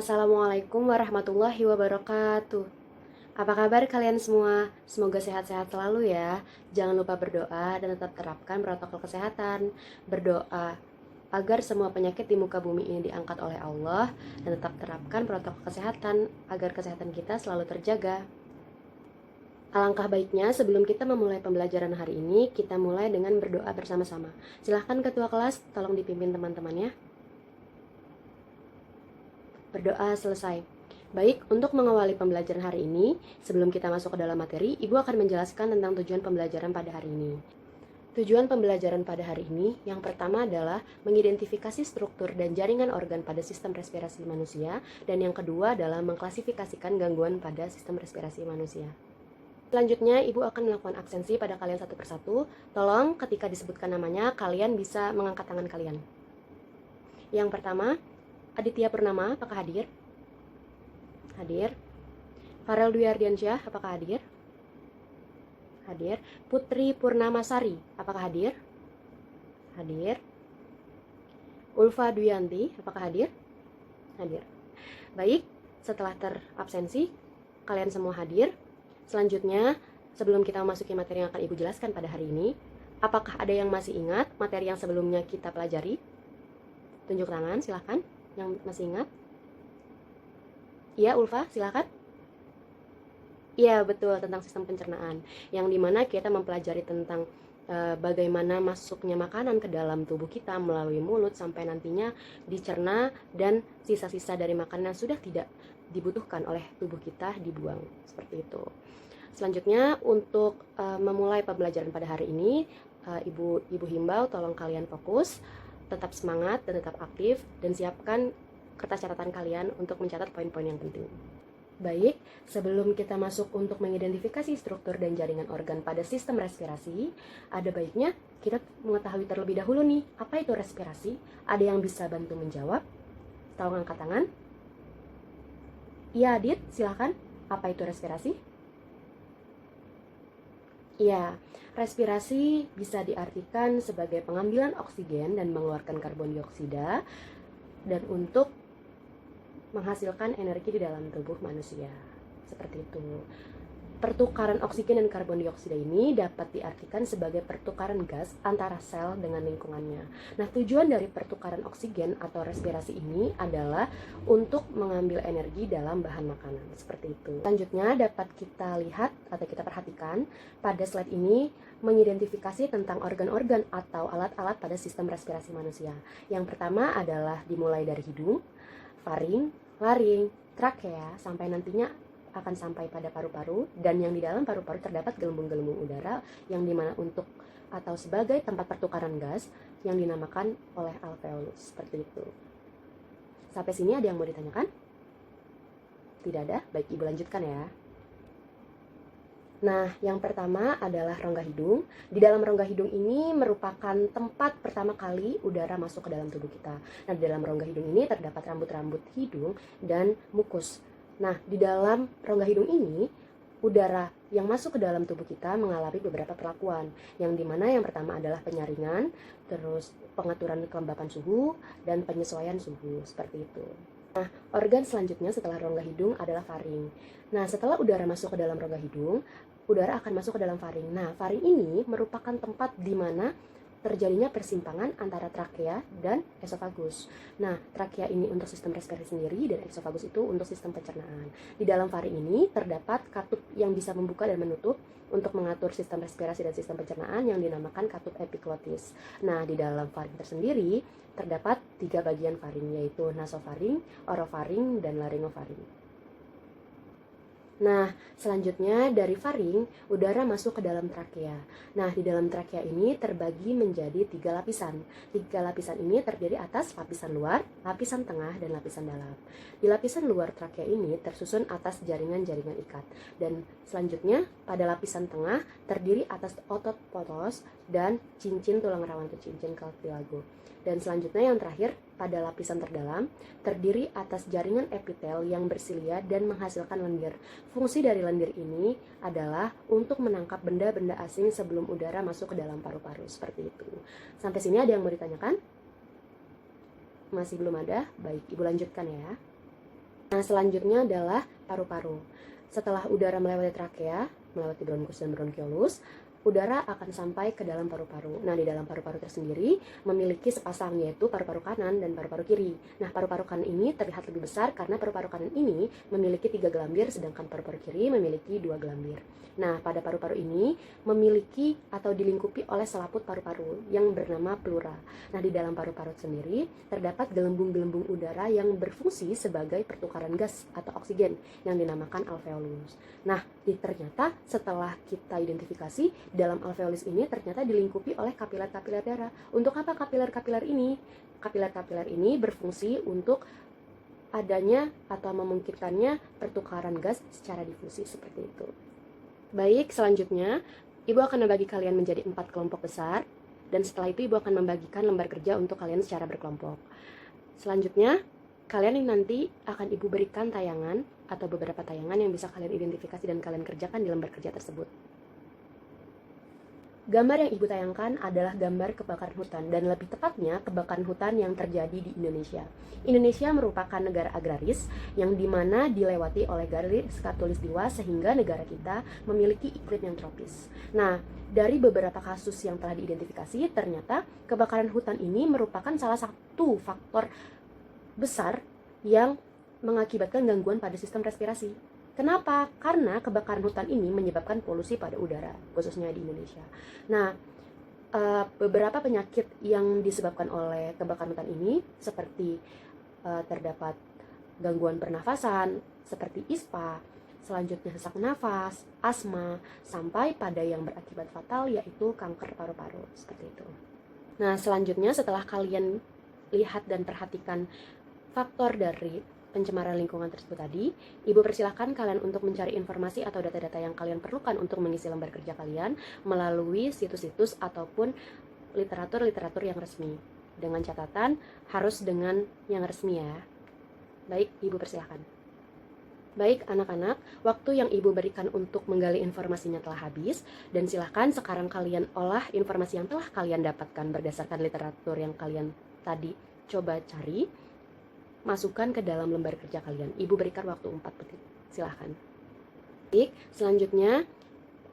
Assalamualaikum warahmatullahi wabarakatuh. Apa kabar kalian semua? Semoga sehat-sehat selalu ya. Jangan lupa berdoa dan tetap terapkan protokol kesehatan. Berdoa agar semua penyakit di muka bumi ini diangkat oleh Allah dan tetap terapkan protokol kesehatan agar kesehatan kita selalu terjaga. Alangkah baiknya sebelum kita memulai pembelajaran hari ini, kita mulai dengan berdoa bersama-sama. Silahkan ketua kelas, tolong dipimpin teman-temannya. Berdoa selesai. Baik, untuk mengawali pembelajaran hari ini, sebelum kita masuk ke dalam materi, Ibu akan menjelaskan tentang tujuan pembelajaran pada hari ini. Tujuan pembelajaran pada hari ini, yang pertama adalah mengidentifikasi struktur dan jaringan organ pada sistem respirasi manusia, dan yang kedua adalah mengklasifikasikan gangguan pada sistem respirasi manusia. Selanjutnya, Ibu akan melakukan absensi pada kalian satu persatu. Tolong ketika disebutkan namanya, kalian bisa mengangkat tangan kalian. Yang pertama, Aditya Purnama, apakah hadir? Hadir. Farel Dwi Ardiansyah, apakah hadir? Hadir. Putri Purnamasari, apakah hadir? Hadir. Ulfa Duyanti, apakah hadir? Hadir. Baik, setelah terabsensi, kalian semua hadir. Selanjutnya, sebelum kita memasuki materi yang akan Ibu jelaskan pada hari ini, apakah ada yang masih ingat materi yang sebelumnya kita pelajari? Tunjuk tangan, silahkan. Yang masih ingat? Iya, Ulfa, silakan. Iya, betul, tentang sistem pencernaan, yang dimana kita mempelajari tentang bagaimana masuknya makanan ke dalam tubuh kita melalui mulut sampai nantinya dicerna dan sisa-sisa dari makanan sudah tidak dibutuhkan oleh tubuh kita dibuang, seperti itu. Selanjutnya, untuk memulai pembelajaran pada hari ini, Ibu himbau tolong kalian fokus, tetap semangat dan tetap aktif, dan siapkan kertas catatan kalian untuk mencatat poin-poin yang penting. Baik, sebelum kita masuk untuk mengidentifikasi struktur dan jaringan organ pada sistem respirasi, ada baiknya kita mengetahui terlebih dahulu nih, apa itu respirasi? Ada yang bisa bantu menjawab? Tolong angkat tangan. Iya, Adit, silahkan. Apa itu respirasi? Iya, respirasi bisa diartikan sebagai pengambilan oksigen dan mengeluarkan karbon dioksida dan untuk menghasilkan energi di dalam tubuh manusia. Seperti itu. Pertukaran oksigen dan karbon dioksida ini dapat diartikan sebagai pertukaran gas antara sel dengan lingkungannya. Nah, tujuan dari pertukaran oksigen atau respirasi ini adalah untuk mengambil energi dalam bahan makanan. Seperti itu. Selanjutnya dapat kita lihat atau kita perhatikan pada slide ini mengidentifikasi tentang organ-organ atau alat-alat pada sistem respirasi manusia. Yang pertama adalah dimulai dari hidung, faring, laring, trakea, sampai nantinya akan sampai pada paru-paru, dan yang di dalam paru-paru terdapat gelembung-gelembung udara yang dimana untuk atau sebagai tempat pertukaran gas yang dinamakan oleh alveolus, seperti itu. Sampai sini ada yang mau ditanyakan? Tidak ada? Baik, Ibu lanjutkan ya. Nah, yang pertama adalah rongga hidung. Di dalam rongga hidung ini merupakan tempat pertama kali udara masuk ke dalam tubuh kita. Nah, di dalam rongga hidung ini terdapat rambut-rambut hidung dan mukus. Nah, di dalam rongga hidung ini, udara yang masuk ke dalam tubuh kita mengalami beberapa perlakuan, yang dimana yang pertama adalah penyaringan, terus pengaturan kelembapan suhu, dan penyesuaian suhu, seperti itu. Nah, organ selanjutnya setelah rongga hidung adalah faring. Nah, setelah udara masuk ke dalam rongga hidung, udara akan masuk ke dalam faring. Nah, faring ini merupakan tempat di mana terjadinya persimpangan antara trakea dan esofagus. Nah, trakea ini untuk sistem respirasi sendiri dan esofagus itu untuk sistem pencernaan. Di dalam faring ini terdapat katup yang bisa membuka dan menutup untuk mengatur sistem respirasi dan sistem pencernaan yang dinamakan katup epiglotis. Nah, di dalam faring tersendiri terdapat 3 bagian faring, yaitu nasofaring, orofaring, dan laryngofaring. Nah, selanjutnya dari faring, udara masuk ke dalam trakea. Nah, di dalam trakea ini terbagi menjadi 3 lapisan. 3 lapisan ini terdiri atas lapisan luar, lapisan tengah, dan lapisan dalam. Di lapisan luar trakea ini tersusun atas jaringan-jaringan ikat. Dan selanjutnya, pada lapisan tengah terdiri atas otot potos dan cincin tulang rawan atau cincin cartilago. Dan selanjutnya yang terakhir, pada lapisan terdalam, terdiri atas jaringan epitel yang bersilia dan menghasilkan lendir. Fungsi dari lendir ini adalah untuk menangkap benda-benda asing sebelum udara masuk ke dalam paru-paru, seperti itu. Sampai sini ada yang mau ditanyakan? Masih belum ada? Baik, Ibu lanjutkan ya. Nah, selanjutnya adalah paru-paru. Setelah udara melewati trakea, melewati bronkus dan bronkiolus, udara akan sampai ke dalam paru-paru. Nah, di dalam paru-paru tersendiri memiliki sepasang, yaitu paru-paru kanan dan paru-paru kiri. Nah, paru-paru kanan ini terlihat lebih besar karena paru-paru kanan ini memiliki 3 gelambir, sedangkan paru-paru kiri memiliki 2 gelambir. Nah, pada paru-paru ini memiliki atau dilingkupi oleh selaput paru-paru yang bernama pleura. Nah, di dalam paru-paru sendiri terdapat gelembung-gelembung udara yang berfungsi sebagai pertukaran gas atau oksigen yang dinamakan alveolus. Nah, ternyata setelah kita identifikasi, dalam alveolus ini ternyata dilingkupi oleh kapiler-kapiler darah. Untuk apa kapiler-kapiler ini? Kapiler-kapiler ini berfungsi untuk adanya atau memungkinkannya pertukaran gas secara difusi seperti itu. Baik, selanjutnya Ibu akan membagi kalian menjadi 4 kelompok besar, dan setelah itu Ibu akan membagikan lembar kerja untuk kalian secara berkelompok. Selanjutnya, kalian ini nanti akan Ibu berikan tayangan atau beberapa tayangan yang bisa kalian identifikasi dan kalian kerjakan di lembar kerja tersebut. Gambar yang Ibu tayangkan adalah gambar kebakaran hutan, dan lebih tepatnya kebakaran hutan yang terjadi di Indonesia. Indonesia merupakan negara agraris yang dimana dilewati oleh garis khatulistiwa sehingga negara kita memiliki iklim yang tropis. Nah, dari beberapa kasus yang telah diidentifikasi, ternyata kebakaran hutan ini merupakan salah satu faktor besar yang mengakibatkan gangguan pada sistem respirasi. Kenapa? Karena kebakaran hutan ini menyebabkan polusi pada udara, khususnya di Indonesia. Nah, beberapa penyakit yang disebabkan oleh kebakaran hutan ini seperti terdapat gangguan pernafasan seperti ISPA, selanjutnya sesak nafas, asma, sampai pada yang berakibat fatal yaitu kanker paru-paru, seperti itu. Nah, selanjutnya setelah kalian lihat dan perhatikan faktor dari pencemaran lingkungan tersebut tadi, Ibu persilahkan kalian untuk mencari informasi atau data-data yang kalian perlukan untuk mengisi lembar kerja kalian melalui situs-situs ataupun literatur-literatur yang resmi. Dengan catatan, harus dengan yang resmi ya. Baik, Ibu persilahkan. Baik anak-anak, waktu yang Ibu berikan untuk menggali informasinya telah habis, dan silahkan sekarang kalian olah informasi yang telah kalian dapatkan berdasarkan literatur yang kalian tadi coba cari, masukkan ke dalam lembar kerja kalian. Ibu berikan waktu 4 menit. Silahkan. Baik, selanjutnya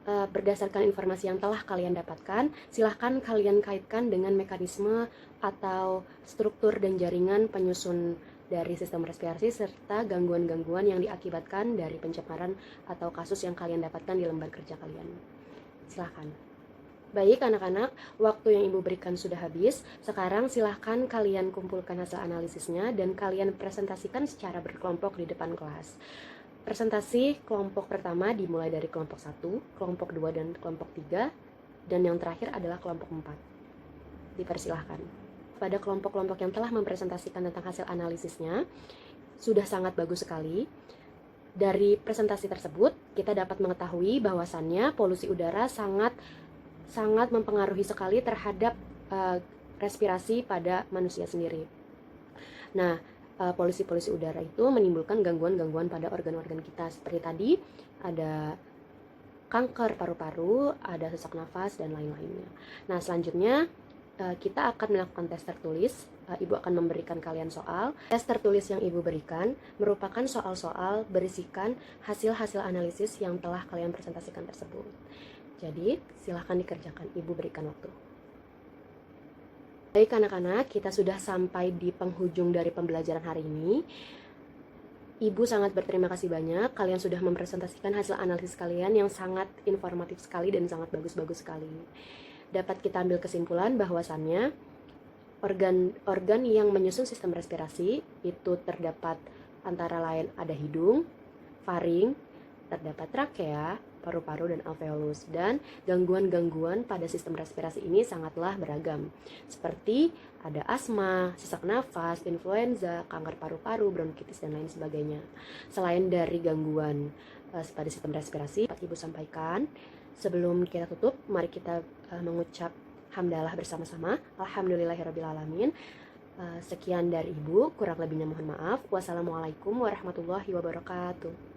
berdasarkan informasi yang telah kalian dapatkan, silahkan kalian kaitkan dengan mekanisme atau struktur dan jaringan penyusun dari sistem respirasi serta gangguan-gangguan yang diakibatkan dari pencemaran atau kasus yang kalian dapatkan di lembar kerja kalian. Silahkan. Baik anak-anak, waktu yang Ibu berikan sudah habis. Sekarang silahkan kalian kumpulkan hasil analisisnya dan kalian presentasikan secara berkelompok di depan kelas. Presentasi kelompok pertama dimulai dari kelompok 1, kelompok 2 dan kelompok 3, dan yang terakhir adalah kelompok 4. Dipersilahkan. Pada kelompok-kelompok yang telah mempresentasikan tentang hasil analisisnya, sudah sangat bagus sekali. Dari presentasi tersebut, kita dapat mengetahui bahwasannya polusi udara sangat mempengaruhi sekali terhadap respirasi pada manusia sendiri. Nah, polusi-polusi udara itu menimbulkan gangguan-gangguan pada organ-organ kita. Seperti tadi, ada kanker paru-paru, ada sesak nafas, dan lain-lainnya. Nah, selanjutnya kita akan melakukan tes tertulis. Ibu akan memberikan kalian soal. Tes tertulis yang Ibu berikan merupakan soal-soal berisikan hasil-hasil analisis yang telah kalian presentasikan tersebut. Jadi, silahkan dikerjakan. Ibu berikan waktu. Baik anak-anak, kita sudah sampai di penghujung dari pembelajaran hari ini. Ibu sangat berterima kasih banyak. Kalian sudah mempresentasikan hasil analisis kalian yang sangat informatif sekali dan sangat bagus-bagus sekali. Dapat kita ambil kesimpulan bahwasannya organ yang menyusun sistem respirasi itu terdapat antara lain ada hidung, faring, terdapat trakea, paru-paru, dan alveolus. Dan gangguan-gangguan pada sistem respirasi ini sangatlah beragam, seperti ada asma, sesak nafas, influenza, kanker paru-paru, bronkitis, dan lain sebagainya. Selain dari gangguan pada sistem respirasi, Ibu sampaikan sebelum kita tutup, mari kita mengucap hamdalah bersama-sama. Alhamdulillahirrabbilalamin. Sekian dari Ibu, kurang lebihnya mohon maaf. Wassalamualaikum warahmatullahi wabarakatuh.